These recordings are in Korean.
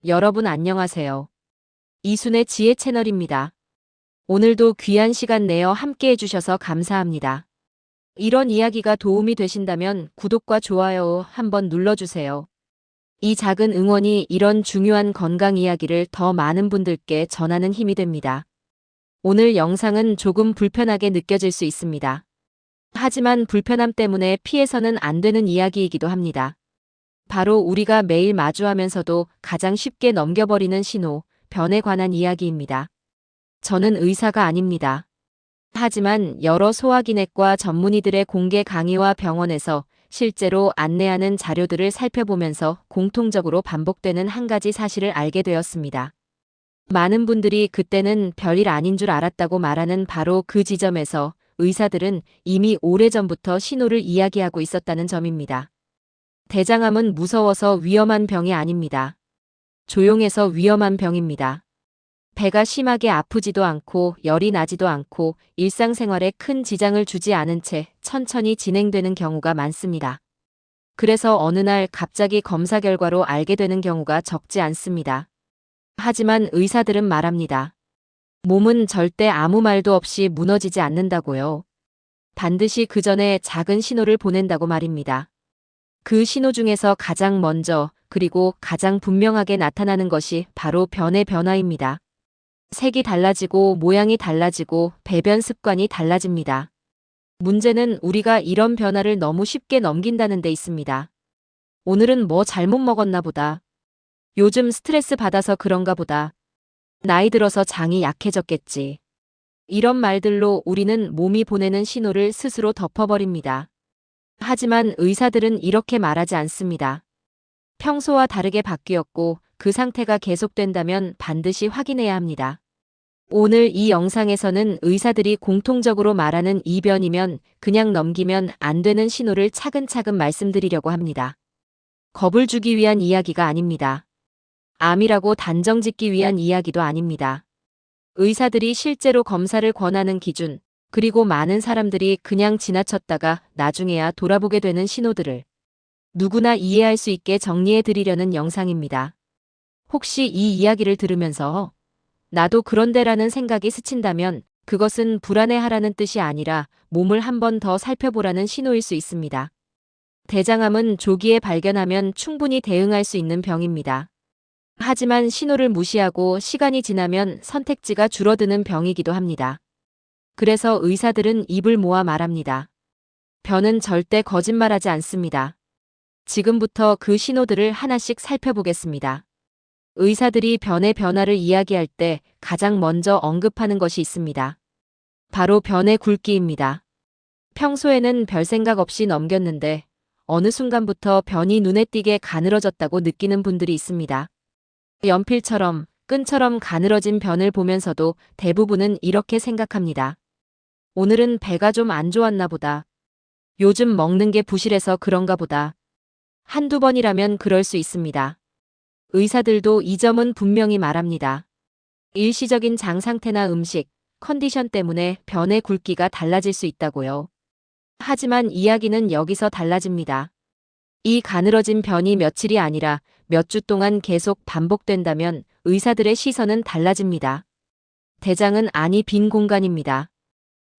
여러분 안녕하세요. 이순의 지혜 채널입니다. 오늘도 귀한 시간 내어 함께 해주셔서 감사합니다. 이런 이야기가 도움이 되신다면 구독과 좋아요 한번 눌러주세요. 이 작은 응원이 이런 중요한 건강 이야기를 더 많은 분들께 전하는 힘이 됩니다. 오늘 영상은 조금 불편하게 느껴질 수 있습니다. 하지만 불편함 때문에 피해서는 안 되는 이야기이기도 합니다. 바로 우리가 매일 마주하면서도 가장 쉽게 넘겨버리는 신호, 변에 관한 이야기입니다. 저는 의사가 아닙니다. 하지만 여러 소화기내과 전문의들의 공개 강의와 병원에서 실제로 안내하는 자료들을 살펴보면서 공통적으로 반복되는 한 가지 사실을 알게 되었습니다. 많은 분들이 그때는 별일 아닌 줄 알았다고 말하는 바로 그 지점에서 의사들은 이미 오래전부터 신호를 이야기하고 있었다는 점입니다. 대장암은 무서워서 위험한 병이 아닙니다. 조용해서 위험한 병입니다. 배가 심하게 아프지도 않고 열이 나지도 않고 일상생활에 큰 지장을 주지 않은 채 천천히 진행되는 경우가 많습니다. 그래서 어느 날 갑자기 검사 결과로 알게 되는 경우가 적지 않습니다. 하지만 의사들은 말합니다. 몸은 절대 아무 말도 없이 무너지지 않는다고요. 반드시 그 전에 작은 신호를 보낸다고 말입니다. 그 신호 중에서 가장 먼저 그리고 가장 분명하게 나타나는 것이 바로 변의 변화입니다. 색이 달라지고 모양이 달라지고 배변 습관이 달라집니다. 문제는 우리가 이런 변화를 너무 쉽게 넘긴다는 데 있습니다. 오늘은 뭐 잘못 먹었나 보다. 요즘 스트레스 받아서 그런가 보다. 나이 들어서 장이 약해졌겠지. 이런 말들로 우리는 몸이 보내는 신호를 스스로 덮어버립니다. 하지만 의사들은 이렇게 말하지 않습니다. 평소와 다르게 바뀌었고 그 상태가 계속된다면 반드시 확인해야 합니다. 오늘 이 영상에서는 의사들이 공통적으로 말하는 이 변이면 그냥 넘기면 안 되는 신호를 차근차근 말씀드리려고 합니다. 겁을 주기 위한 이야기가 아닙니다. 암이라고 단정짓기 위한 이야기도 아닙니다. 의사들이 실제로 검사를 권하는 기준, 그리고 많은 사람들이 그냥 지나쳤다가 나중에야 돌아보게 되는 신호들을 누구나 이해할 수 있게 정리해 드리려는 영상입니다. 혹시 이 이야기를 들으면서 나도 그런데라는 생각이 스친다면 그것은 불안해하라는 뜻이 아니라 몸을 한 번 더 살펴보라는 신호일 수 있습니다. 대장암은 조기에 발견하면 충분히 대응할 수 있는 병입니다. 하지만 신호를 무시하고 시간이 지나면 선택지가 줄어드는 병이기도 합니다. 그래서 의사들은 입을 모아 말합니다. 변은 절대 거짓말하지 않습니다. 지금부터 그 신호들을 하나씩 살펴보겠습니다. 의사들이 변의 변화를 이야기할 때 가장 먼저 언급하는 것이 있습니다. 바로 변의 굵기입니다. 평소에는 별 생각 없이 넘겼는데 어느 순간부터 변이 눈에 띄게 가늘어졌다고 느끼는 분들이 있습니다. 연필처럼 끈처럼 가늘어진 변을 보면서도 대부분은 이렇게 생각합니다. 오늘은 배가 좀 안 좋았나 보다. 요즘 먹는 게 부실해서 그런가 보다. 한두 번이라면 그럴 수 있습니다. 의사들도 이 점은 분명히 말합니다. 일시적인 장 상태나 음식, 컨디션 때문에 변의 굵기가 달라질 수 있다고요. 하지만 이야기는 여기서 달라집니다. 이 가늘어진 변이 며칠이 아니라 몇 주 동안 계속 반복된다면 의사들의 시선은 달라집니다. 대장은 안이 빈 공간입니다.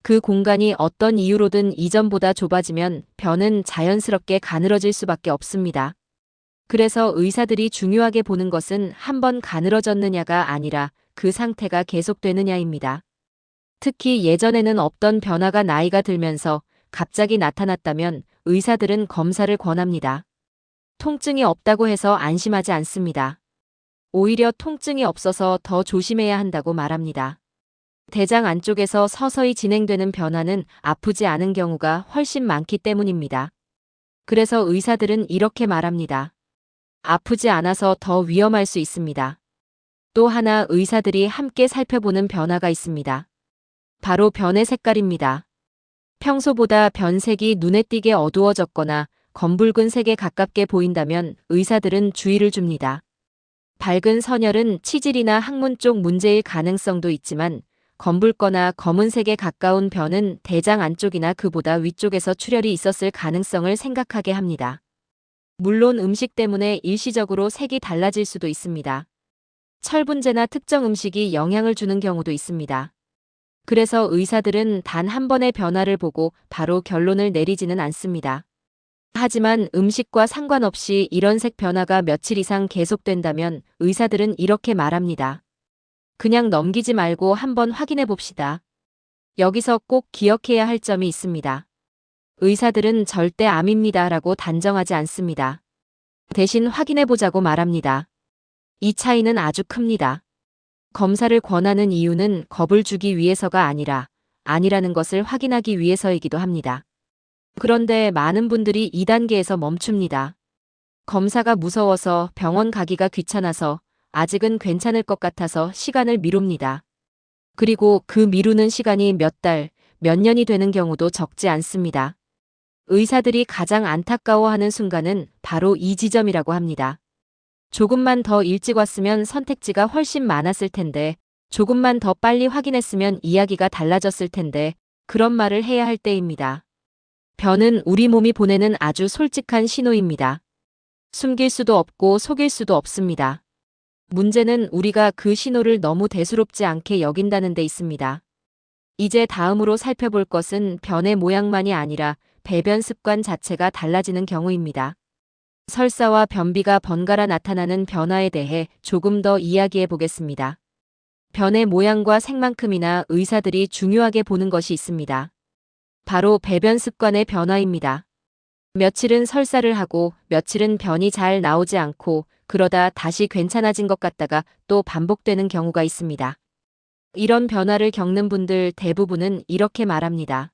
그 공간이 어떤 이유로든 이전보다 좁아지면 변은 자연스럽게 가늘어질 수밖에 없습니다. 그래서 의사들이 중요하게 보는 것은 한 번 가늘어졌느냐가 아니라 그 상태가 계속되느냐입니다. 특히 예전에는 없던 변화가 나이가 들면서 갑자기 나타났다면 의사들은 검사를 권합니다. 통증이 없다고 해서 안심하지 않습니다. 오히려 통증이 없어서 더 조심해야 한다고 말합니다. 대장 안쪽에서 서서히 진행되는 변화는 아프지 않은 경우가 훨씬 많기 때문입니다. 그래서 의사들은 이렇게 말합니다. 아프지 않아서 더 위험할 수 있습니다. 또 하나 의사들이 함께 살펴보는 변화가 있습니다. 바로 변의 색깔입니다. 평소보다 변색이 눈에 띄게 어두워졌거나 검붉은 색에 가깝게 보인다면 의사들은 주의를 줍니다. 밝은 선혈은 치질이나 항문 쪽 문제일 가능성도 있지만 검붉거나 검은색에 가까운 변은 대장 안쪽이나 그보다 위쪽에서 출혈이 있었을 가능성을 생각하게 합니다. 물론 음식 때문에 일시적으로 색이 달라질 수도 있습니다. 철분제나 특정 음식이 영향을 주는 경우도 있습니다. 그래서 의사들은 단 한 번의 변화를 보고 바로 결론을 내리지는 않습니다. 하지만 음식과 상관없이 이런 색 변화가 며칠 이상 계속된다면 의사들은 이렇게 말합니다. 그냥 넘기지 말고 한번 확인해 봅시다. 여기서 꼭 기억해야 할 점이 있습니다. 의사들은 절대 암입니다라고 단정하지 않습니다. 대신 확인해 보자고 말합니다. 이 차이는 아주 큽니다. 검사를 권하는 이유는 겁을 주기 위해서가 아니라는 것을 확인하기 위해서이기도 합니다. 그런데 많은 분들이 2단계에서 멈춥니다. 검사가 무서워서 병원 가기가 귀찮아서 아직은 괜찮을 것 같아서 시간을 미룹니다. 그리고 그 미루는 시간이 몇 달, 몇 년이 되는 경우도 적지 않습니다. 의사들이 가장 안타까워하는 순간은 바로 이 지점이라고 합니다. 조금만 더 일찍 왔으면 선택지가 훨씬 많았을 텐데, 조금만 더 빨리 확인했으면 이야기가 달라졌을 텐데, 그런 말을 해야 할 때입니다. 변은 우리 몸이 보내는 아주 솔직한 신호입니다. 숨길 수도 없고 속일 수도 없습니다. 문제는 우리가 그 신호를 너무 대수롭지 않게 여긴다는 데 있습니다. 이제 다음으로 살펴볼 것은 변의 모양만이 아니라 배변 습관 자체가 달라지는 경우입니다. 설사와 변비가 번갈아 나타나는 변화에 대해 조금 더 이야기해 보겠습니다. 변의 모양과 색만큼이나 의사들이 중요하게 보는 것이 있습니다. 바로 배변 습관의 변화입니다. 며칠은 설사를 하고 며칠은 변이 잘 나오지 않고 그러다 다시 괜찮아진 것 같다가 또 반복되는 경우가 있습니다. 이런 변화를 겪는 분들 대부분은 이렇게 말합니다.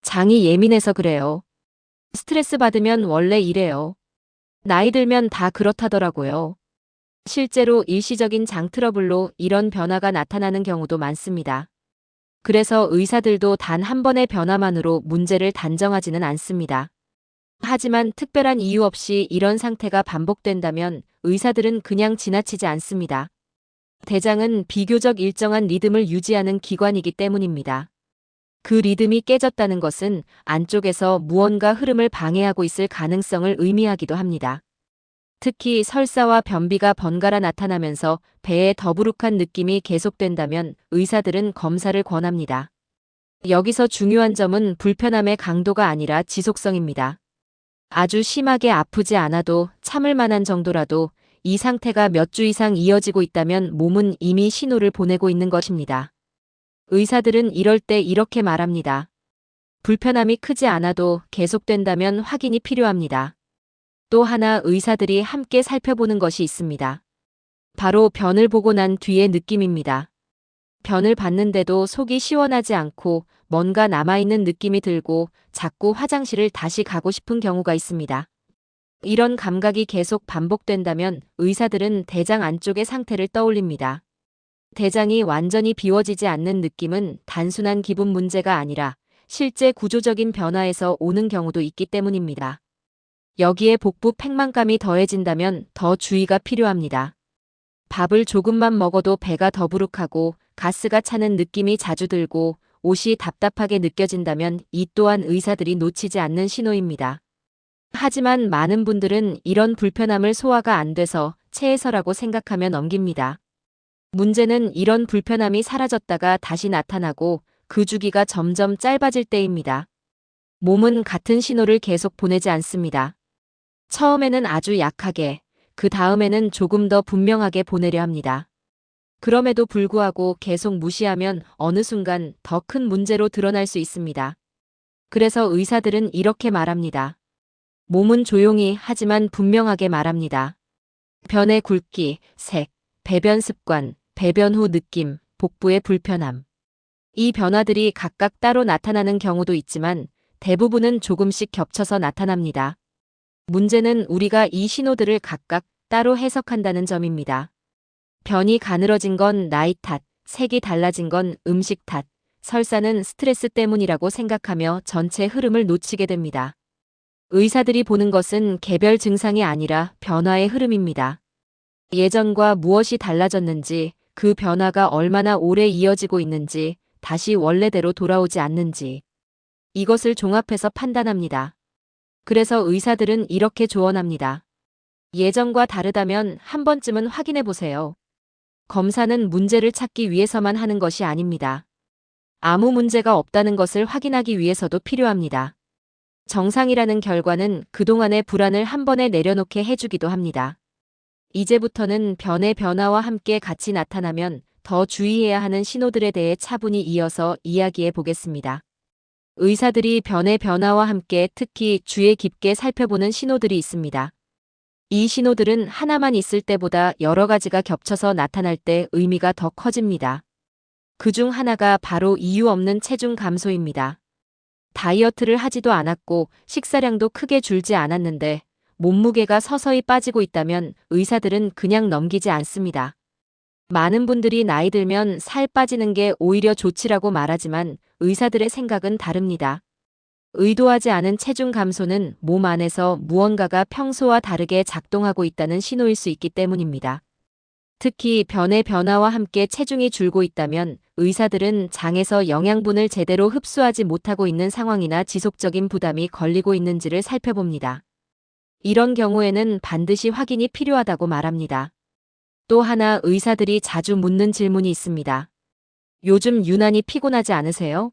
장이 예민해서 그래요. 스트레스 받으면 원래 이래요. 나이 들면 다 그렇다더라고요. 실제로 일시적인 장 트러블로 이런 변화가 나타나는 경우도 많습니다. 그래서 의사들도 단 한 번의 변화만으로 문제를 단정하지는 않습니다. 하지만 특별한 이유 없이 이런 상태가 반복된다면 의사들은 그냥 지나치지 않습니다. 대장은 비교적 일정한 리듬을 유지하는 기관이기 때문입니다. 그 리듬이 깨졌다는 것은 안쪽에서 무언가 흐름을 방해하고 있을 가능성을 의미하기도 합니다. 특히 설사와 변비가 번갈아 나타나면서 배에 더부룩한 느낌이 계속된다면 의사들은 검사를 권합니다. 여기서 중요한 점은 불편함의 강도가 아니라 지속성입니다. 아주 심하게 아프지 않아도 참을 만한 정도라도 이 상태가 몇 주 이상 이어지고 있다면 몸은 이미 신호를 보내고 있는 것입니다. 의사들은 이럴 때 이렇게 말합니다. 불편함이 크지 않아도 계속된다면 확인이 필요합니다. 또 하나 의사들이 함께 살펴보는 것이 있습니다. 바로 변을 보고 난 뒤의 느낌입니다. 변을 봤는데도 속이 시원하지 않고 뭔가 남아있는 느낌이 들고 자꾸 화장실을 다시 가고 싶은 경우가 있습니다. 이런 감각이 계속 반복된다면 의사들은 대장 안쪽의 상태를 떠올립니다. 대장이 완전히 비워지지 않는 느낌은 단순한 기분 문제가 아니라 실제 구조적인 변화에서 오는 경우도 있기 때문입니다. 여기에 복부 팽만감이 더해진다면 더 주의가 필요합니다. 밥을 조금만 먹어도 배가 더부룩하고 가스가 차는 느낌이 자주 들고 옷이 답답하게 느껴진다면 이 또한 의사들이 놓치지 않는 신호입니다. 하지만 많은 분들은 이런 불편함을 소화가 안 돼서 체해서라고 생각하며 넘깁니다. 문제는 이런 불편함이 사라졌다가 다시 나타나고 그 주기가 점점 짧아질 때입니다. 몸은 같은 신호를 계속 보내지 않습니다. 처음에는 아주 약하게, 그 다음에는 조금 더 분명하게 보내려 합니다. 그럼에도 불구하고 계속 무시하면 어느 순간 더 큰 문제로 드러날 수 있습니다. 그래서 의사들은 이렇게 말합니다. 몸은 조용히 하지만 분명하게 말합니다. 변의 굵기, 색, 배변 습관, 배변 후 느낌, 복부의 불편함. 이 변화들이 각각 따로 나타나는 경우도 있지만 대부분은 조금씩 겹쳐서 나타납니다. 문제는 우리가 이 신호들을 각각 따로 해석한다는 점입니다. 변이 가늘어진 건 나이 탓, 색이 달라진 건 음식 탓, 설사는 스트레스 때문이라고 생각하며 전체 흐름을 놓치게 됩니다. 의사들이 보는 것은 개별 증상이 아니라 변화의 흐름입니다. 예전과 무엇이 달라졌는지, 그 변화가 얼마나 오래 이어지고 있는지, 다시 원래대로 돌아오지 않는지. 이것을 종합해서 판단합니다. 그래서 의사들은 이렇게 조언합니다. 예전과 다르다면 한 번쯤은 확인해 보세요. 검사는 문제를 찾기 위해서만 하는 것이 아닙니다. 아무 문제가 없다는 것을 확인하기 위해서도 필요합니다. 정상이라는 결과는 그동안의 불안을 한 번에 내려놓게 해주기도 합니다. 이제부터는 변의 변화와 함께 같이 나타나면 더 주의해야 하는 신호들에 대해 차분히 이어서 이야기해 보겠습니다. 의사들이 변의 변화와 함께 특히 주의 깊게 살펴보는 신호들이 있습니다. 이 신호들은 하나만 있을 때보다 여러 가지가 겹쳐서 나타날 때 의미가 더 커집니다. 그중 하나가 바로 이유 없는 체중 감소입니다. 다이어트를 하지도 않았고 식사량도 크게 줄지 않았는데 몸무게가 서서히 빠지고 있다면 의사들은 그냥 넘기지 않습니다. 많은 분들이 나이 들면 살 빠지는 게 오히려 좋지라고 말하지만 의사들의 생각은 다릅니다. 의도하지 않은 체중 감소는 몸 안에서 무언가가 평소와 다르게 작동하고 있다는 신호일 수 있기 때문입니다. 특히 변의 변화와 함께 체중이 줄고 있다면 의사들은 장에서 영양분을 제대로 흡수하지 못하고 있는 상황이나 지속적인 부담이 걸리고 있는지를 살펴봅니다. 이런 경우에는 반드시 확인이 필요하다고 말합니다. 또 하나 의사들이 자주 묻는 질문이 있습니다. 요즘 유난히 피곤하지 않으세요?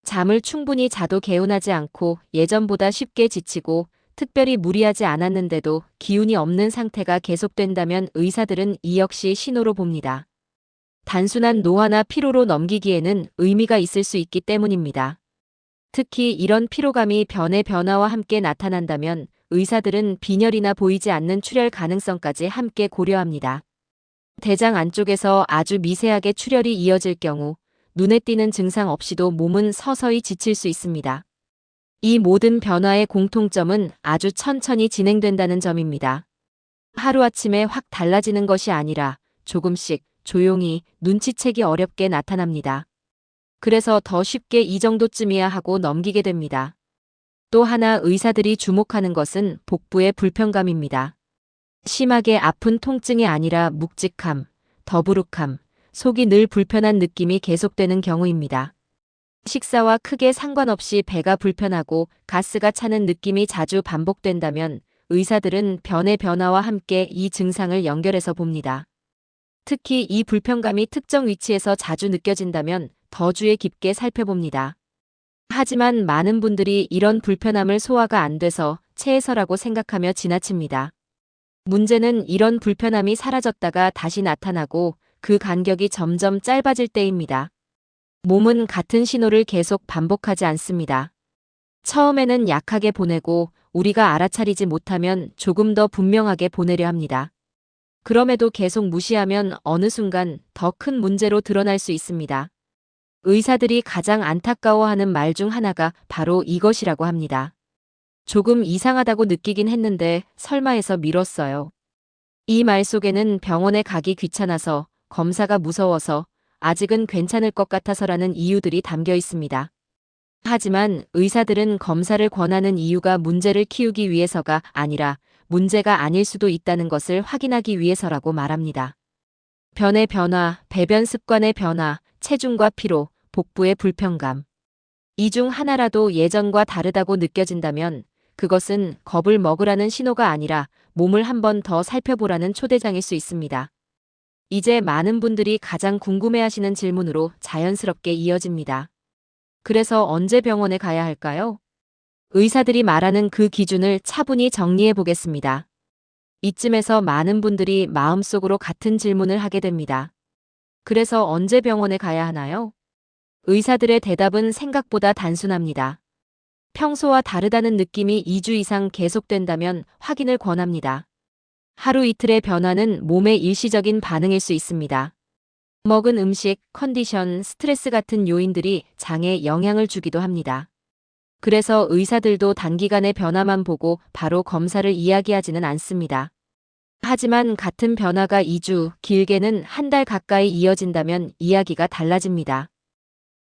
잠을 충분히 자도 개운하지 않고 예전보다 쉽게 지치고 특별히 무리하지 않았는데도 기운이 없는 상태가 계속된다면 의사들은 이 역시 신호로 봅니다. 단순한 노화나 피로로 넘기기에는 의미가 있을 수 있기 때문입니다. 특히 이런 피로감이 변의 변화와 함께 나타난다면 의사들은 빈혈이나 보이지 않는 출혈 가능성까지 함께 고려합니다. 대장 안쪽에서 아주 미세하게 출혈이 이어질 경우 눈에 띄는 증상 없이도 몸은 서서히 지칠 수 있습니다. 이 모든 변화의 공통점은 아주 천천히 진행된다는 점입니다. 하루아침에 확 달라지는 것이 아니라 조금씩 조용히 눈치채기 어렵게 나타납니다. 그래서 더 쉽게 이 정도쯤이야 하고 넘기게 됩니다. 또 하나 의사들이 주목하는 것은 복부의 불편감입니다. 심하게 아픈 통증이 아니라 묵직함, 더부룩함, 속이 늘 불편한 느낌이 계속되는 경우입니다. 식사와 크게 상관없이 배가 불편하고 가스가 차는 느낌이 자주 반복된다면 의사들은 변의 변화와 함께 이 증상을 연결해서 봅니다. 특히 이 불편감이 특정 위치에서 자주 느껴진다면 더 주의 깊게 살펴봅니다. 하지만 많은 분들이 이런 불편함을 소화가 안 돼서 체해서라고 생각하며 지나칩니다. 문제는 이런 불편함이 사라졌다가 다시 나타나고 그 간격이 점점 짧아질 때입니다. 몸은 같은 신호를 계속 반복하지 않습니다. 처음에는 약하게 보내고 우리가 알아차리지 못하면 조금 더 분명하게 보내려 합니다. 그럼에도 계속 무시하면 어느 순간 더 큰 문제로 드러날 수 있습니다. 의사들이 가장 안타까워하는 말 중 하나가 바로 이것이라고 합니다. 조금 이상하다고 느끼긴 했는데 설마 해서 미뤘어요. 이 말 속에는 병원에 가기 귀찮아서, 검사가 무서워서, 아직은 괜찮을 것 같아서라는 이유들이 담겨 있습니다. 하지만 의사들은 검사를 권하는 이유가 문제를 키우기 위해서가 아니라 문제가 아닐 수도 있다는 것을 확인하기 위해서라고 말합니다. 변의 변화, 배변 습관의 변화, 체중과 피로, 복부의 불편감. 이 중 하나라도 예전과 다르다고 느껴진다면 그것은 겁을 먹으라는 신호가 아니라 몸을 한 번 더 살펴보라는 초대장일 수 있습니다. 이제 많은 분들이 가장 궁금해하시는 질문으로 자연스럽게 이어집니다. 그래서 언제 병원에 가야 할까요? 의사들이 말하는 그 기준을 차분히 정리해 보겠습니다. 이쯤에서 많은 분들이 마음속으로 같은 질문을 하게 됩니다. 그래서 언제 병원에 가야 하나요? 의사들의 대답은 생각보다 단순합니다. 평소와 다르다는 느낌이 2주 이상 계속된다면 확인을 권합니다. 하루 이틀의 변화는 몸의 일시적인 반응일 수 있습니다. 먹은 음식, 컨디션, 스트레스 같은 요인들이 장에 영향을 주기도 합니다. 그래서 의사들도 단기간의 변화만 보고 바로 검사를 이야기하지는 않습니다. 하지만 같은 변화가 2주, 길게는 한 달 가까이 이어진다면 이야기가 달라집니다.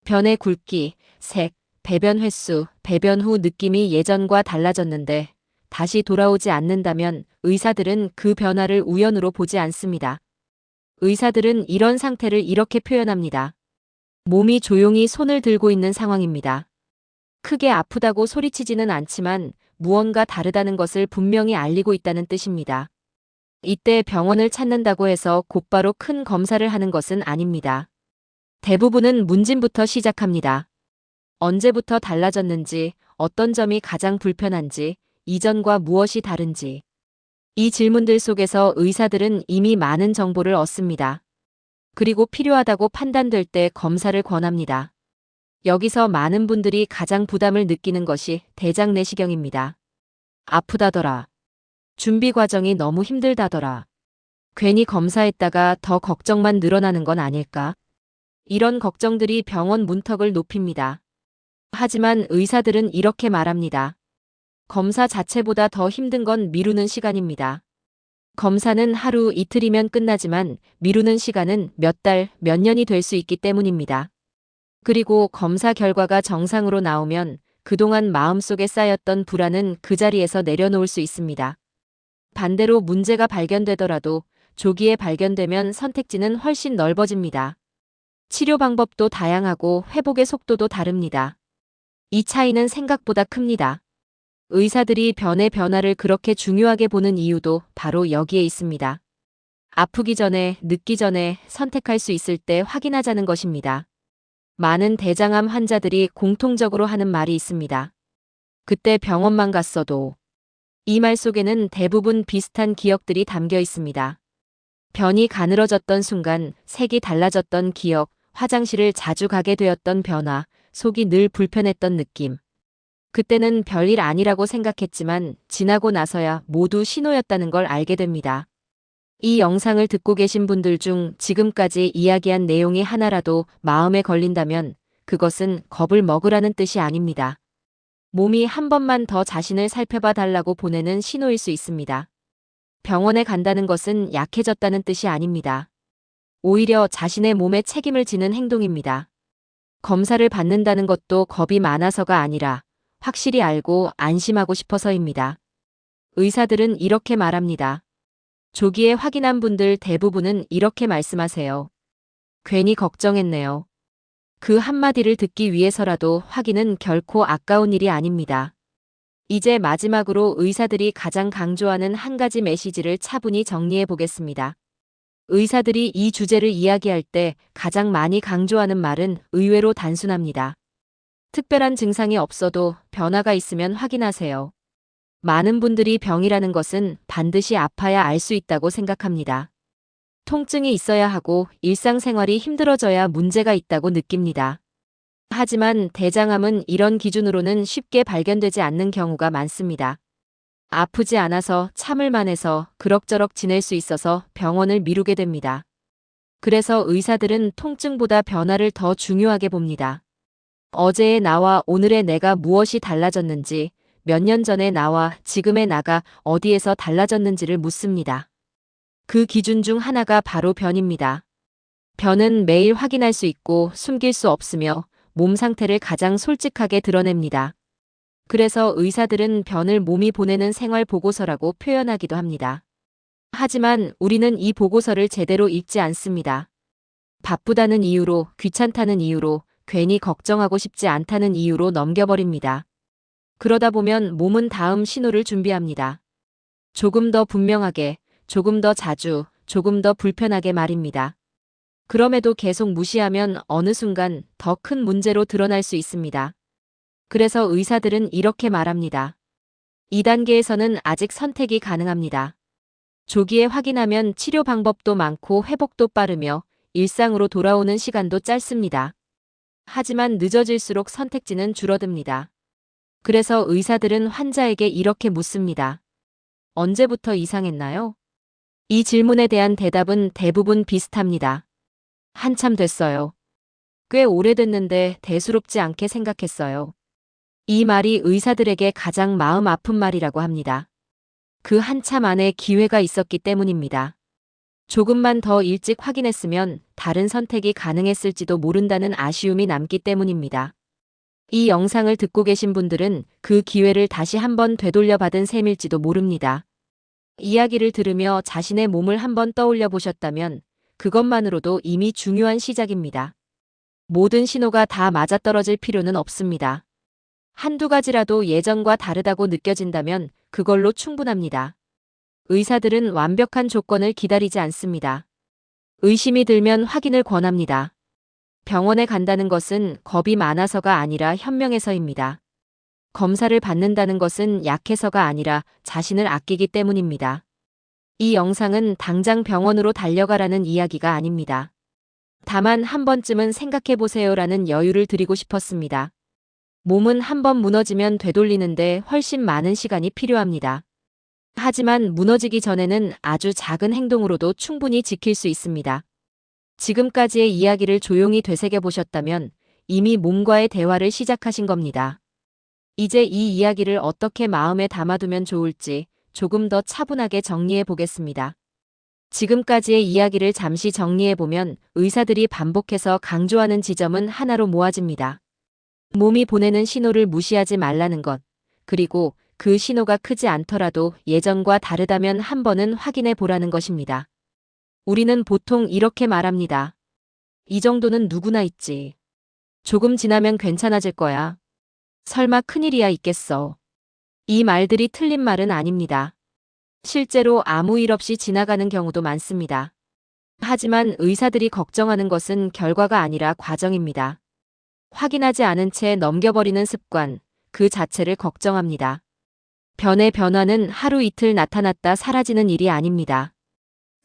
변의 굵기, 색, 배변 횟수, 배변 후 느낌이 예전과 달라졌는데 다시 돌아오지 않는다면 의사들은 그 변화를 우연으로 보지 않습니다. 의사들은 이런 상태를 이렇게 표현합니다. 몸이 조용히 손을 들고 있는 상황입니다. 크게 아프다고 소리치지는 않지만 무언가 다르다는 것을 분명히 알리고 있다는 뜻입니다. 이때 병원을 찾는다고 해서 곧바로 큰 검사를 하는 것은 아닙니다. 대부분은 문진부터 시작합니다. 언제부터 달라졌는지, 어떤 점이 가장 불편한지, 이전과 무엇이 다른지. 이 질문들 속에서 의사들은 이미 많은 정보를 얻습니다. 그리고 필요하다고 판단될 때 검사를 권합니다. 여기서 많은 분들이 가장 부담을 느끼는 것이 대장 내시경입니다. 아프다더라. 준비 과정이 너무 힘들다더라. 괜히 검사했다가 더 걱정만 늘어나는 건 아닐까? 이런 걱정들이 병원 문턱을 높입니다. 하지만 의사들은 이렇게 말합니다. 검사 자체보다 더 힘든 건 미루는 시간입니다. 검사는 하루 이틀이면 끝나지만 미루는 시간은 몇 달, 몇 년이 될 수 있기 때문입니다. 그리고 검사 결과가 정상으로 나오면 그동안 마음속에 쌓였던 불안은 그 자리에서 내려놓을 수 있습니다. 반대로 문제가 발견되더라도 조기에 발견되면 선택지는 훨씬 넓어집니다. 치료 방법도 다양하고 회복의 속도도 다릅니다. 이 차이는 생각보다 큽니다. 의사들이 변의 변화를 그렇게 중요하게 보는 이유도 바로 여기에 있습니다. 아프기 전에, 늦기 전에 선택할 수 있을 때 확인하자는 것입니다. 많은 대장암 환자들이 공통적으로 하는 말이 있습니다. 그때 병원만 갔어도. 이 말 속에는 대부분 비슷한 기억들이 담겨 있습니다. 변이 가늘어졌던 순간, 색이 달라졌던 기억, 화장실을 자주 가게 되었던 변화, 속이 늘 불편했던 느낌. 그때는 별일 아니라고 생각했지만 지나고 나서야 모두 신호였다는 걸 알게 됩니다. 이 영상을 듣고 계신 분들 중 지금까지 이야기한 내용이 하나라도 마음에 걸린다면 그것은 겁을 먹으라는 뜻이 아닙니다. 몸이 한 번만 더 자신을 살펴봐 달라고 보내는 신호일 수 있습니다. 병원에 간다는 것은 약해졌다는 뜻이 아닙니다. 오히려 자신의 몸에 책임을 지는 행동입니다. 검사를 받는다는 것도 겁이 많아서가 아니라 확실히 알고 안심하고 싶어서입니다. 의사들은 이렇게 말합니다. 조기에 확인한 분들 대부분은 이렇게 말씀하세요. 괜히 걱정했네요. 그 한마디를 듣기 위해서라도 확인은 결코 아까운 일이 아닙니다. 이제 마지막으로 의사들이 가장 강조하는 한 가지 메시지를 차분히 정리해 보겠습니다. 의사들이 이 주제를 이야기할 때 가장 많이 강조하는 말은 의외로 단순합니다. 특별한 증상이 없어도 변화가 있으면 확인하세요. 많은 분들이 병이라는 것은 반드시 아파야 알 수 있다고 생각합니다. 통증이 있어야 하고 일상생활이 힘들어져야 문제가 있다고 느낍니다. 하지만 대장암은 이런 기준으로는 쉽게 발견되지 않는 경우가 많습니다. 아프지 않아서 참을만 해서 그럭저럭 지낼 수 있어서 병원을 미루게 됩니다. 그래서 의사들은 통증보다 변화를 더 중요하게 봅니다. 어제의 나와 오늘의 내가 무엇이 달라졌는지, 몇 년 전의 나와 지금의 나가 어디에서 달라졌는지를 묻습니다. 그 기준 중 하나가 바로 변입니다. 변은 매일 확인할 수 있고 숨길 수 없으며 몸 상태를 가장 솔직하게 드러냅니다. 그래서 의사들은 변을 몸이 보내는 생활 보고서라고 표현하기도 합니다. 하지만 우리는 이 보고서를 제대로 읽지 않습니다. 바쁘다는 이유로, 귀찮다는 이유로, 괜히 걱정하고 싶지 않다는 이유로 넘겨버립니다. 그러다 보면 몸은 다음 신호를 준비합니다. 조금 더 분명하게, 조금 더 자주, 조금 더 불편하게 말입니다. 그럼에도 계속 무시하면 어느 순간 더 큰 문제로 드러날 수 있습니다. 그래서 의사들은 이렇게 말합니다. 2단계에서는 아직 선택이 가능합니다. 조기에 확인하면 치료 방법도 많고 회복도 빠르며 일상으로 돌아오는 시간도 짧습니다. 하지만 늦어질수록 선택지는 줄어듭니다. 그래서 의사들은 환자에게 이렇게 묻습니다. 언제부터 이상했나요? 이 질문에 대한 대답은 대부분 비슷합니다. 한참 됐어요. 꽤 오래됐는데 대수롭지 않게 생각했어요. 이 말이 의사들에게 가장 마음 아픈 말이라고 합니다. 그 한참 안에 기회가 있었기 때문입니다. 조금만 더 일찍 확인했으면 다른 선택이 가능했을지도 모른다는 아쉬움이 남기 때문입니다. 이 영상을 듣고 계신 분들은 그 기회를 다시 한번 되돌려 받은 셈일지도 모릅니다. 이야기를 들으며 자신의 몸을 한번 떠올려 보셨다면 그것만으로도 이미 중요한 시작입니다. 모든 신호가 다 맞아떨어질 필요는 없습니다. 한두 가지라도 예전과 다르다고 느껴진다면 그걸로 충분합니다. 의사들은 완벽한 조건을 기다리지 않습니다. 의심이 들면 확인을 권합니다. 병원에 간다는 것은 겁이 많아서가 아니라 현명해서입니다. 검사를 받는다는 것은 약해서가 아니라 자신을 아끼기 때문입니다. 이 영상은 당장 병원으로 달려가라는 이야기가 아닙니다. 다만 한 번쯤은 생각해보세요라는 여유를 드리고 싶었습니다. 몸은 한 번 무너지면 되돌리는데 훨씬 많은 시간이 필요합니다. 하지만 무너지기 전에는 아주 작은 행동으로도 충분히 지킬 수 있습니다. 지금까지의 이야기를 조용히 되새겨보셨다면 이미 몸과의 대화를 시작하신 겁니다. 이제 이 이야기를 어떻게 마음에 담아두면 좋을지 조금 더 차분하게 정리해 보겠습니다. 지금까지의 이야기를 잠시 정리해보면 의사들이 반복해서 강조하는 지점은 하나로 모아집니다. 몸이 보내는 신호를 무시하지 말라는 것, 그리고 그 신호가 크지 않더라도 예전과 다르다면 한 번은 확인해 보라는 것입니다. 우리는 보통 이렇게 말합니다. 이 정도는 누구나 있지. 조금 지나면 괜찮아질 거야. 설마 큰일이야 있겠어. 이 말들이 틀린 말은 아닙니다. 실제로 아무 일 없이 지나가는 경우도 많습니다. 하지만 의사들이 걱정하는 것은 결과가 아니라 과정입니다. 확인하지 않은 채 넘겨버리는 습관, 그 자체를 걱정합니다. 변의 변화는 하루 이틀 나타났다 사라지는 일이 아닙니다.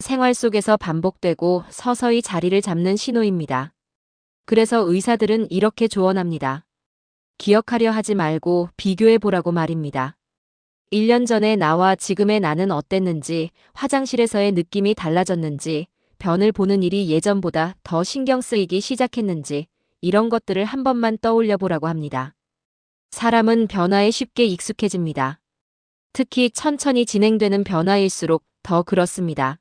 생활 속에서 반복되고 서서히 자리를 잡는 신호입니다. 그래서 의사들은 이렇게 조언합니다. 기억하려 하지 말고 비교해 보라고 말입니다. 1년 전에 나와 지금의 나는 어땠는지, 화장실에서의 느낌이 달라졌는지, 변을 보는 일이 예전보다 더 신경 쓰이기 시작했는지, 이런 것들을 한 번만 떠올려 보라고 합니다. 사람은 변화에 쉽게 익숙해집니다. 특히 천천히 진행되는 변화일수록 더 그렇습니다.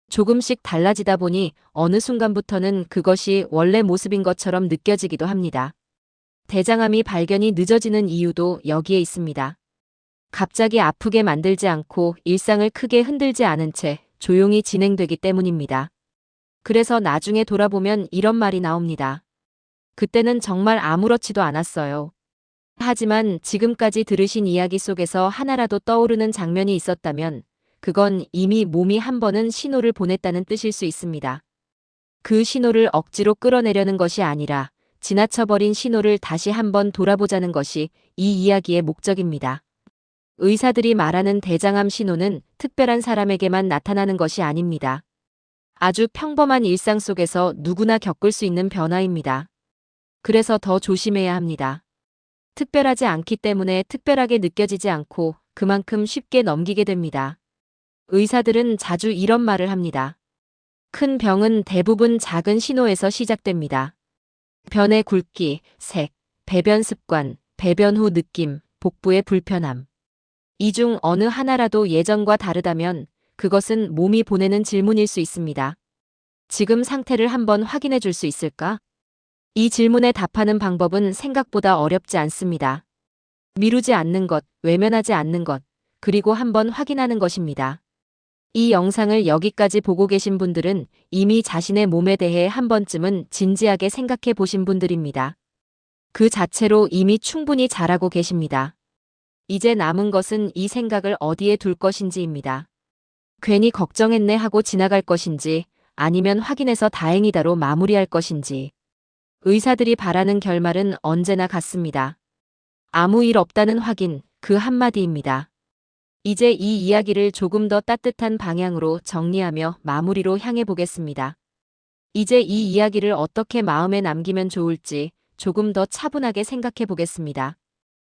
조금씩 달라지다 보니 어느 순간부터는 그것이 원래 모습인 것처럼 느껴지기도 합니다. 대장암이 발견이 늦어지는 이유도 여기에 있습니다. 갑자기 아프게 만들지 않고 일상을 크게 흔들지 않은 채 조용히 진행되기 때문입니다. 그래서 나중에 돌아보면 이런 말이 나옵니다. 그때는 정말 아무렇지도 않았어요. 하지만 지금까지 들으신 이야기 속에서 하나라도 떠오르는 장면이 있었다면 그건 이미 몸이 한 번은 신호를 보냈다는 뜻일 수 있습니다. 그 신호를 억지로 끌어내려는 것이 아니라 지나쳐버린 신호를 다시 한번 돌아보자는 것이 이 이야기의 목적입니다. 의사들이 말하는 대장암 신호는 특별한 사람에게만 나타나는 것이 아닙니다. 아주 평범한 일상 속에서 누구나 겪을 수 있는 변화입니다. 그래서 더 조심해야 합니다. 특별하지 않기 때문에 특별하게 느껴지지 않고 그만큼 쉽게 넘기게 됩니다. 의사들은 자주 이런 말을 합니다. 큰 병은 대부분 작은 신호에서 시작됩니다. 변의 굵기, 색, 배변 습관, 배변 후 느낌, 복부의 불편함. 이 중 어느 하나라도 예전과 다르다면 그것은 몸이 보내는 질문일 수 있습니다. 지금 상태를 한번 확인해 줄 수 있을까? 이 질문에 답하는 방법은 생각보다 어렵지 않습니다. 미루지 않는 것, 외면하지 않는 것, 그리고 한번 확인하는 것입니다. 이 영상을 여기까지 보고 계신 분들은 이미 자신의 몸에 대해 한 번쯤은 진지하게 생각해 보신 분들입니다. 그 자체로 이미 충분히 잘하고 계십니다. 이제 남은 것은 이 생각을 어디에 둘 것인지입니다. 괜히 걱정했네 하고 지나갈 것인지 아니면 확인해서 다행이다로 마무리할 것인지. 의사들이 바라는 결말은 언제나 같습니다. 아무 일 없다는 확인, 그 한마디입니다. 이제 이 이야기를 조금 더 따뜻한 방향으로 정리하며 마무리로 향해 보겠습니다. 이제 이 이야기를 어떻게 마음에 남기면 좋을지 조금 더 차분하게 생각해 보겠습니다.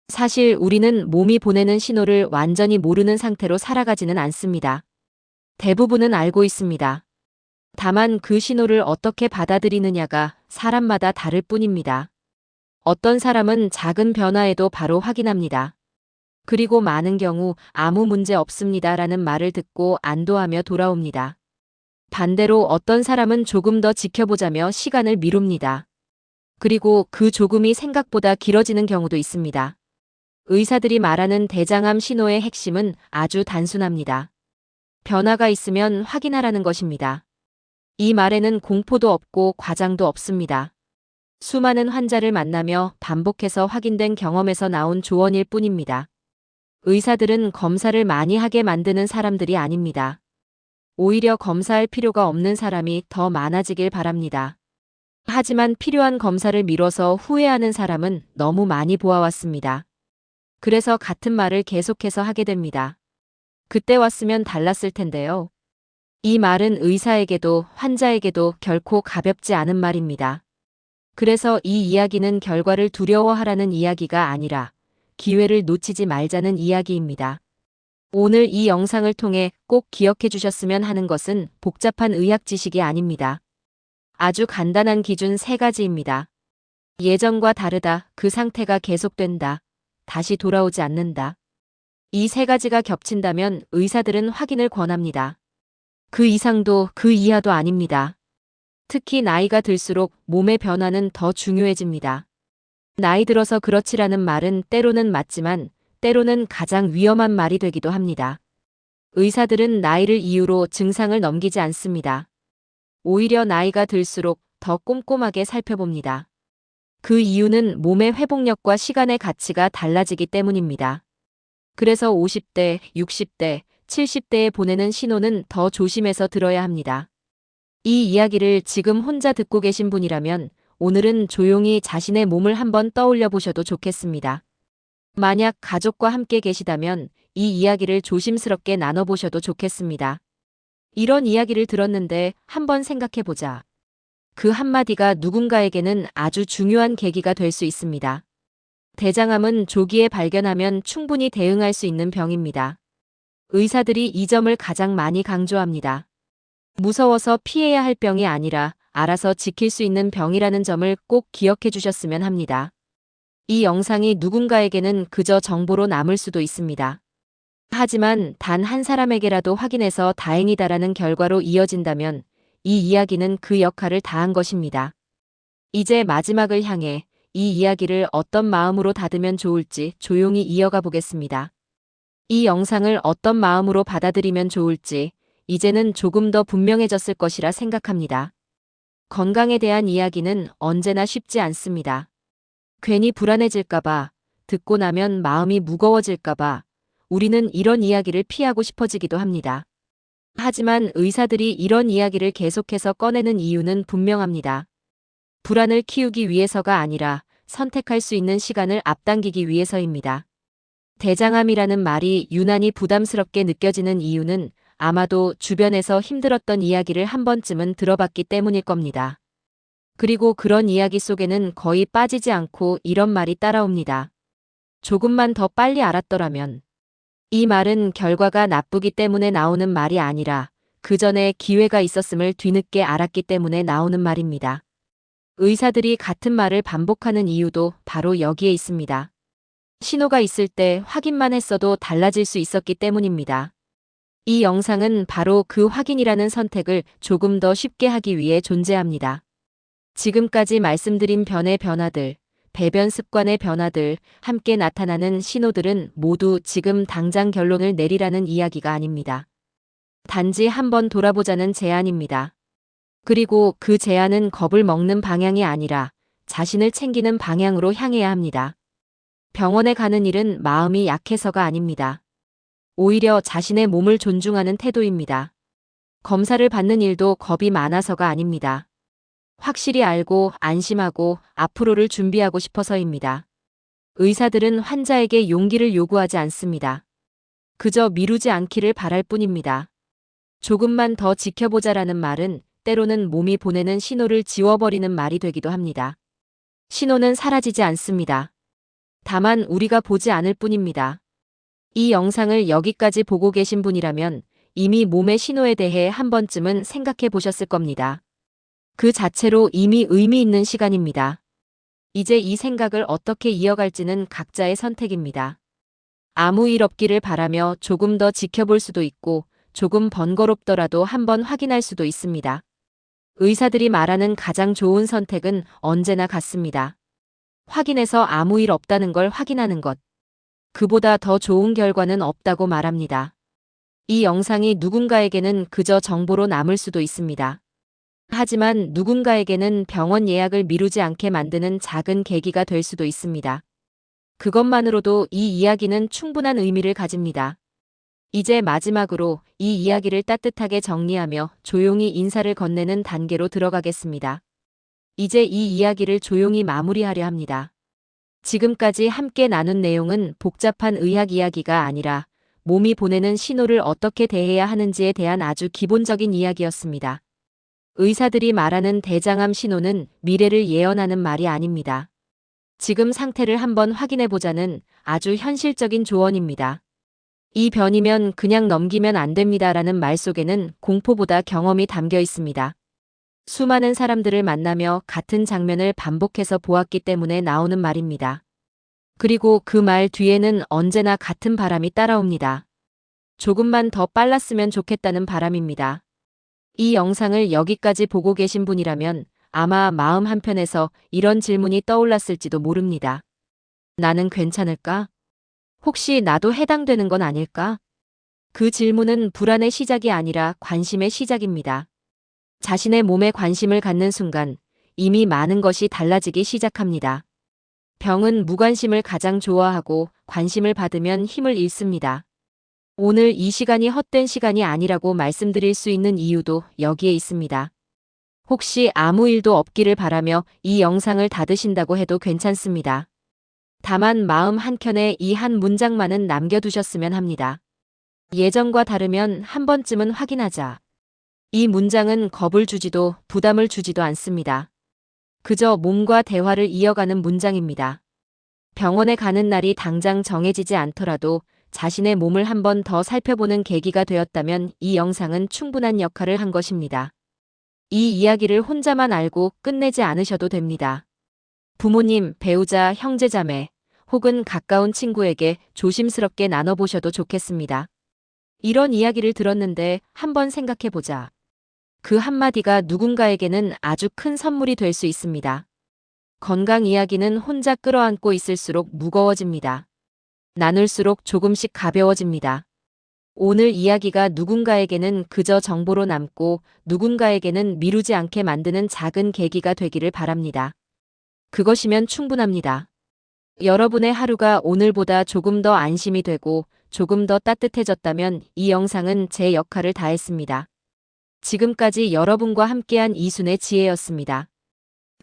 사실 우리는 몸이 보내는 신호를 완전히 모르는 상태로 살아가지는 않습니다. 대부분은 알고 있습니다. 다만 그 신호를 어떻게 받아들이느냐가 사람마다 다를 뿐입니다. 어떤 사람은 작은 변화에도 바로 확인합니다. 그리고 많은 경우 아무 문제 없습니다라는 말을 듣고 안도하며 돌아옵니다. 반대로 어떤 사람은 조금 더 지켜보자며 시간을 미룹니다. 그리고 그 조금이 생각보다 길어지는 경우도 있습니다. 의사들이 말하는 대장암 신호의 핵심은 아주 단순합니다. 변화가 있으면 확인하라는 것입니다. 이 말에는 공포도 없고 과장도 없습니다. 수많은 환자를 만나며 반복해서 확인된 경험에서 나온 조언일 뿐입니다. 의사들은 검사를 많이 하게 만드는 사람들이 아닙니다. 오히려 검사할 필요가 없는 사람이 더 많아지길 바랍니다. 하지만 필요한 검사를 미뤄서 후회하는 사람은 너무 많이 보아왔습니다. 그래서 같은 말을 계속해서 하게 됩니다. 그때 왔으면 달랐을 텐데요. 이 말은 의사에게도 환자에게도 결코 가볍지 않은 말입니다. 그래서 이 이야기는 결과를 두려워하라는 이야기가 아니라 기회를 놓치지 말자는 이야기입니다. 오늘 이 영상을 통해 꼭 기억해 주셨으면 하는 것은 복잡한 의학 지식이 아닙니다. 아주 간단한 기준 3가지입니다. 예전과 다르다, 그 상태가 계속된다, 다시 돌아오지 않는다. 이 3가지가 겹친다면 의사들은 확인을 권합니다. 그 이상도 그 이하도 아닙니다. 특히 나이가 들수록 몸의 변화는 더 중요해집니다. 나이 들어서 그렇지라는 말은 때로는 맞지만 때로는 가장 위험한 말이 되기도 합니다. 의사들은 나이를 이유로 증상을 넘기지 않습니다. 오히려 나이가 들수록 더 꼼꼼하게 살펴봅니다. 그 이유는 몸의 회복력과 시간의 가치가 달라지기 때문입니다. 그래서 50대, 60대, 70대에 보내는 신호는 더 조심해서 들어야 합니다. 이 이야기를 지금 혼자 듣고 계신 분이라면 오늘은 조용히 자신의 몸을 한번 떠올려 보셔도 좋겠습니다. 만약 가족과 함께 계시다면 이 이야기를 조심스럽게 나눠보셔도 좋겠습니다. 이런 이야기를 들었는데 한번 생각해보자. 그 한마디가 누군가에게는 아주 중요한 계기가 될 수 있습니다. 대장암은 조기에 발견하면 충분히 대응할 수 있는 병입니다. 의사들이 이 점을 가장 많이 강조합니다. 무서워서 피해야 할 병이 아니라 알아서 지킬 수 있는 병이라는 점을 꼭 기억해 주셨으면 합니다. 이 영상이 누군가에게는 그저 정보로 남을 수도 있습니다. 하지만 단 한 사람에게라도 확인해서 다행이다라는 결과로 이어진다면 이 이야기는 그 역할을 다한 것입니다. 이제 마지막을 향해 이 이야기를 어떤 마음으로 닫으면 좋을지 조용히 이어가 보겠습니다. 이 영상을 어떤 마음으로 받아들이면 좋을지 이제는 조금 더 분명해졌을 것이라 생각합니다. 건강에 대한 이야기는 언제나 쉽지 않습니다. 괜히 불안해질까봐, 듣고 나면 마음이 무거워질까봐 우리는 이런 이야기를 피하고 싶어지기도 합니다. 하지만 의사들이 이런 이야기를 계속해서 꺼내는 이유는 분명합니다. 불안을 키우기 위해서가 아니라 선택할 수 있는 시간을 앞당기기 위해서입니다. 대장암이라는 말이 유난히 부담스럽게 느껴지는 이유는 아마도 주변에서 힘들었던 이야기를 한 번쯤은 들어봤기 때문일 겁니다. 그리고 그런 이야기 속에는 거의 빠지지 않고 이런 말이 따라옵니다. 조금만 더 빨리 알았더라면. 이 말은 결과가 나쁘기 때문에 나오는 말이 아니라 그 전에 기회가 있었음을 뒤늦게 알았기 때문에 나오는 말입니다. 의사들이 같은 말을 반복하는 이유도 바로 여기에 있습니다. 신호가 있을 때 확인만 했어도 달라질 수 있었기 때문입니다. 이 영상은 바로 그 확인이라는 선택을 조금 더 쉽게 하기 위해 존재합니다. 지금까지 말씀드린 변의 변화들, 배변 습관의 변화들, 함께 나타나는 신호들은 모두 지금 당장 결론을 내리라는 이야기가 아닙니다. 단지 한번 돌아보자는 제안입니다. 그리고 그 제안은 겁을 먹는 방향이 아니라 자신을 챙기는 방향으로 향해야 합니다. 병원에 가는 일은 마음이 약해서가 아닙니다. 오히려 자신의 몸을 존중하는 태도입니다. 검사를 받는 일도 겁이 많아서가 아닙니다. 확실히 알고 안심하고 앞으로를 준비하고 싶어서입니다. 의사들은 환자에게 용기를 요구하지 않습니다. 그저 미루지 않기를 바랄 뿐입니다. 조금만 더 지켜보자라는 말은 때로는 몸이 보내는 신호를 지워버리는 말이 되기도 합니다. 신호는 사라지지 않습니다. 다만 우리가 보지 않을 뿐입니다. 이 영상을 여기까지 보고 계신 분이라면 이미 몸의 신호에 대해 한 번쯤은 생각해 보셨을 겁니다. 그 자체로 이미 의미 있는 시간입니다. 이제 이 생각을 어떻게 이어갈지는 각자의 선택입니다. 아무 일 없기를 바라며 조금 더 지켜볼 수도 있고 조금 번거롭더라도 한번 확인할 수도 있습니다. 의사들이 말하는 가장 좋은 선택은 언제나 같습니다. 확인해서 아무 일 없다는 걸 확인하는 것. 그보다 더 좋은 결과는 없다고 말합니다. 이 영상이 누군가에게는 그저 정보로 남을 수도 있습니다. 하지만 누군가에게는 병원 예약을 미루지 않게 만드는 작은 계기가 될 수도 있습니다. 그것만으로도 이 이야기는 충분한 의미를 가집니다. 이제 마지막으로 이 이야기를 따뜻하게 정리하며 조용히 인사를 건네는 단계로 들어가겠습니다. 이제 이 이야기를 조용히 마무리하려 합니다. 지금까지 함께 나눈 내용은 복잡한 의학 이야기가 아니라 몸이 보내는 신호를 어떻게 대해야 하는지에 대한 아주 기본적인 이야기였습니다. 의사들이 말하는 대장암 신호는 미래를 예언하는 말이 아닙니다. 지금 상태를 한번 확인해 보자는 아주 현실적인 조언입니다. 이 변이면 그냥 넘기면 안 됩니다라는 말 속에는 공포보다 경험이 담겨 있습니다. 수많은 사람들을 만나며 같은 장면을 반복해서 보았기 때문에 나오는 말입니다. 그리고 그 말 뒤에는 언제나 같은 바람이 따라옵니다. 조금만 더 빨랐으면 좋겠다는 바람입니다. 이 영상을 여기까지 보고 계신 분이라면 아마 마음 한편에서 이런 질문이 떠올랐을지도 모릅니다. 나는 괜찮을까? 혹시 나도 해당되는 건 아닐까? 그 질문은 불안의 시작이 아니라 관심의 시작입니다. 자신의 몸에 관심을 갖는 순간 이미 많은 것이 달라지기 시작합니다. 병은 무관심을 가장 좋아하고 관심을 받으면 힘을 잃습니다. 오늘 이 시간이 헛된 시간이 아니라고 말씀드릴 수 있는 이유도 여기에 있습니다. 혹시 아무 일도 없기를 바라며 이 영상을 닫으신다고 해도 괜찮습니다. 다만 마음 한켠에 이 한 문장만은 남겨두셨으면 합니다. 예전과 다르면 한 번쯤은 확인하자. 이 문장은 겁을 주지도 부담을 주지도 않습니다. 그저 몸과 대화를 이어가는 문장입니다. 병원에 가는 날이 당장 정해지지 않더라도 자신의 몸을 한 번 더 살펴보는 계기가 되었다면 이 영상은 충분한 역할을 한 것입니다. 이 이야기를 혼자만 알고 끝내지 않으셔도 됩니다. 부모님, 배우자, 형제자매, 혹은 가까운 친구에게 조심스럽게 나눠보셔도 좋겠습니다. 이런 이야기를 들었는데 한번 생각해보자. 그 한마디가 누군가에게는 아주 큰 선물이 될 수 있습니다. 건강 이야기는 혼자 끌어안고 있을수록 무거워집니다. 나눌수록 조금씩 가벼워집니다. 오늘 이야기가 누군가에게는 그저 정보로 남고 누군가에게는 미루지 않게 만드는 작은 계기가 되기를 바랍니다. 그것이면 충분합니다. 여러분의 하루가 오늘보다 조금 더 안심이 되고 조금 더 따뜻해졌다면 이 영상은 제 역할을 다했습니다. 지금까지 여러분과 함께한 이순의 지혜였습니다.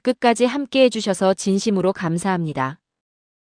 끝까지 함께해 주셔서 진심으로 감사합니다.